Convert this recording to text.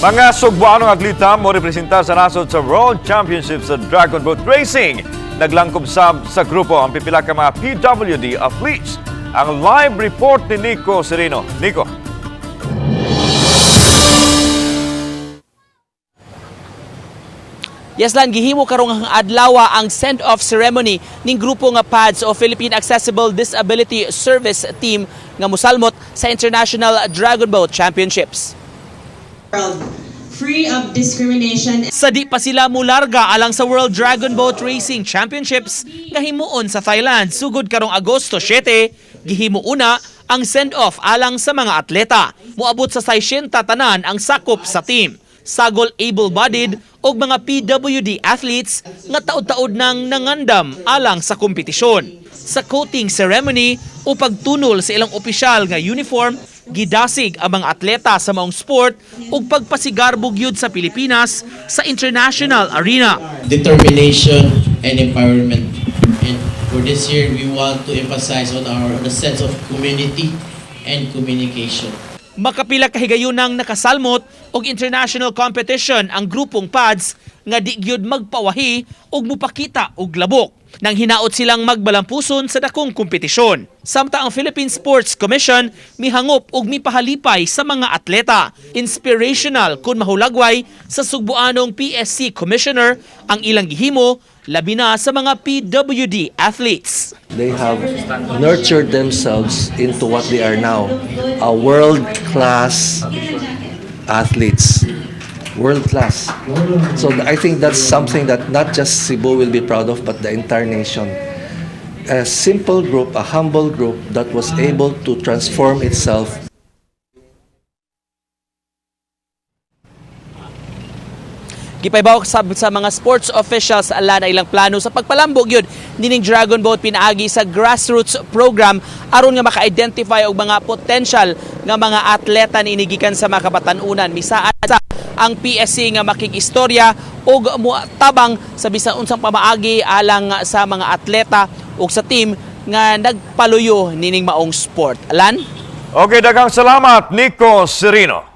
Mga Sugbuanong atleta mo representar sa nasod sa World Championships sa Dragon Boat Racing. Naglangkob sa grupo ang pipila ka mga PWD athletes. Ang live report ni Nico Serino. Nico. Yes, Lan, gihimo karong adlaw ang send-off ceremony ning grupo nga PADS o Philippine Accessible Disability Service Team nga mosalmot sa International Dragon Boat Championships. Free of discrimination. Sa di pa sila mularga alang sa World Dragon Boat Racing Championships nga himuon sa Thailand sugod karong Agosto 7, gihimo una ang send-off alang sa mga atleta. Moabot sa 60 tanan ang sakop sa team. Sagol able-bodied o mga PWD athletes nga taod-taod nang nangandam alang sa kompetisyon. Sa coating ceremony o pagtunol sa ilang opisyal nga uniform, gidasig ang mga atleta sa maong sport ug pagpasigarbog yun sa Pilipinas sa international arena. Determination and empowerment. And for this year, we want to emphasize on the sense of community and communication. Makapila kahigayunang nakasalmot og international competition ang grupong PADS nga di gyud magpawahi og mupakita og labok nang hinaot silang magbalampuson sa dakong kompetisyon. Samtang ang Philippine Sports Commission mihangop og mipahalipay sa mga atleta. Inspirational kun mahulagway sa Sugbuanong PSC Commissioner ang ilang gihimo labi na sa mga PWD athletes. They have nurtured themselves into what they are now, a world-class athletes. World-class. So I think that's something that not just Cebu will be proud of, but the entire nation. A simple group, a humble group that was able to transform itself. Gipaybawak sa mga sports officials ala na ilang plano sa pagpalambog yun nining Dragon Boat pinaagi sa grassroots program aron nga maka-identify og mga potential nga mga atleta ni inigikan sa mga kabatanunan. Misaan sa ang PSC nga makig-istorya og mutabang sa bisan unsang pamaagi alang sa mga atleta ug sa team nga nagpaluyo nining maong sport. Alan? Okay, daghang salamat Nico Serino.